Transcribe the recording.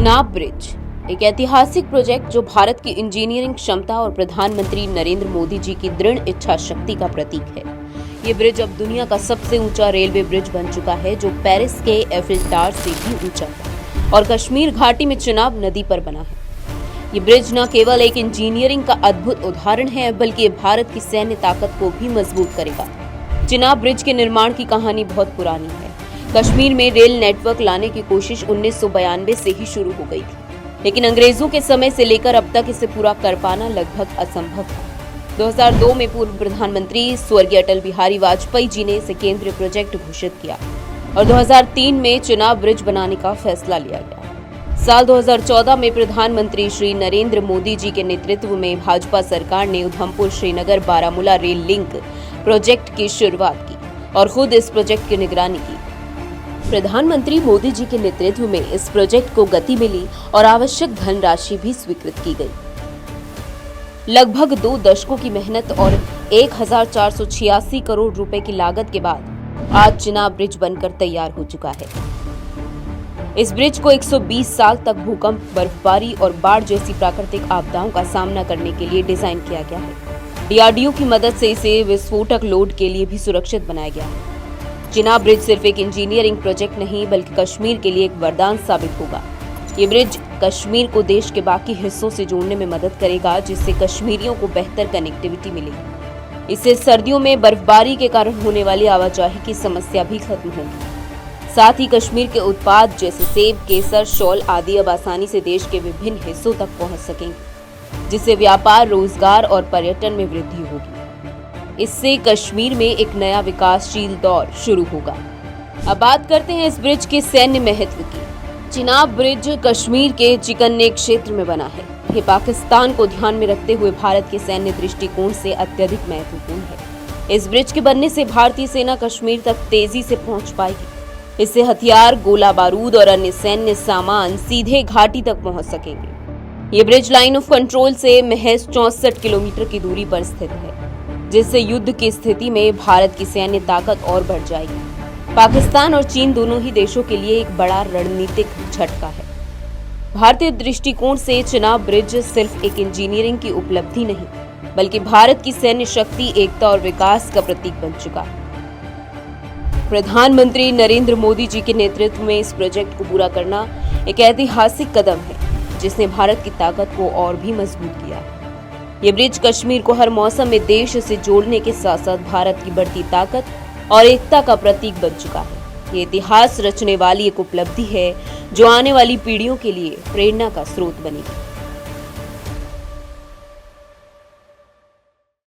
Chenab bridge एक ऐतिहासिक project जो भारत की इंजीनियरिंग क्षमता और प्रधानमंत्री नरेंद्र मोदी जी की दृढ़ इच्छा शक्ति का प्रतीक है। ये ब्रिज अब दुनिया का सबसे ऊंचा रेलवे ब्रिज बन चुका है, जो पेरिस के एफिल टावर से भी ऊंचा है और कश्मीर घाटी में चिनाब नदी पर बना है। ये ब्रिज न केवल एक इंजीनियरिंग का अद्भुत उदाहरण है, बल्कि ये भारत की सैन्य ताकत को भी मजबूत करेगा। चिनाब ब्रिज के निर्माण की कहानी बहुत पुरानी है। कश्मीर में रेल नेटवर्क लाने की कोशिश 1992 से ही शुरू हो गई थी, लेकिन अंग्रेजों के समय से लेकर अब तक इसे पूरा कर पाना लगभग असंभव था। 2002 में पूर्व प्रधानमंत्री स्वर्गीय अटल बिहारी वाजपेयी जी ने इसे केंद्रीय प्रोजेक्ट घोषित किया और 2003 में चिनाब ब्रिज बनाने का फैसला लिया गया। साल 2014 में प्रधानमंत्री श्री नरेंद्र मोदी जी के नेतृत्व में भाजपा सरकार ने Udhampur Srinagar Baramulla rail link project की शुरुआत की और खुद इस प्रोजेक्ट की निगरानी की। प्रधानमंत्री मोदी जी के नेतृत्व में इस प्रोजेक्ट को गति मिली और आवश्यक धनराशि भी स्वीकृत की गई। लगभग 2 दशकों की मेहनत और 1486 करोड़ रुपए की लागत के बाद आज चिनाब ब्रिज बनकर तैयार हो चुका है। इस ब्रिज को 120 साल तक भूकंप, बर्फबारी और बाढ़ जैसी प्राकृतिक आपदाओं का सामना करने के लिए डिजाइन किया गया है। डीआरडीओ की मदद से इसे विस्फोटक लोड के लिए भी सुरक्षित बनाया गया है। चिनाब ब्रिज सिर्फ एक इंजीनियरिंग प्रोजेक्ट नहीं, बल्कि कश्मीर के लिए एक वरदान साबित होगा। ये ब्रिज कश्मीर को देश के बाकी हिस्सों से जोड़ने में मदद करेगा, जिससे कश्मीरियों को बेहतर कनेक्टिविटी मिलेगी। इससे सर्दियों में बर्फबारी के कारण होने वाली आवाजाही की समस्या भी खत्म होगी। साथ ही कश्मीर के उत्पाद जैसे सेब, केसर, शॉल आदि अब आसानी से देश के विभिन्न हिस्सों तक पहुंच सकेंगे, जिससे व्यापार, रोजगार और पर्यटन में वृद्धि होगी। इससे कश्मीर में एक नया विकासशील दौर शुरू होगा। अब बात करते हैं इस ब्रिज के सैन्य महत्व की। चिनाब ब्रिज कश्मीर के चिकन्ने क्षेत्र में बना है। ये पाकिस्तान को ध्यान में रखते हुए भारत के सैन्य दृष्टिकोण से अत्यधिक महत्वपूर्ण है। इस ब्रिज के बनने से भारतीय सेना कश्मीर तक तेजी से पहुंच पाएगी। इससे हथियार, गोला बारूद और अन्य सैन्य सामान सीधे घाटी तक पहुंच सकेंगे। ये ब्रिज लाइन ऑफ कंट्रोल से महज 64 किलोमीटर की दूरी पर स्थित है, जिससे युद्ध की स्थिति में भारत की सैन्य ताकत और बढ़ जाएगी। पाकिस्तान और चीन दोनों ही देशों के लिए एक बड़ा रणनीतिक झटका है। भारतीय दृष्टिकोण से चिनाब ब्रिज सिर्फ एक इंजीनियरिंग की उपलब्धि नहीं, बल्कि भारत की सैन्य शक्ति, एकता और विकास का प्रतीक बन चुका है। प्रधानमंत्री नरेंद्र मोदी जी के नेतृत्व में इस प्रोजेक्ट को पूरा करना एक ऐतिहासिक कदम है, जिसने भारत की ताकत को और भी मजबूत किया है। ये ब्रिज कश्मीर को हर मौसम में देश से जोड़ने के साथ साथ भारत की बढ़ती ताकत और एकता का प्रतीक बन चुका है। ये इतिहास रचने वाली एक उपलब्धि है, जो आने वाली पीढ़ियों के लिए प्रेरणा का स्रोत बनेगी।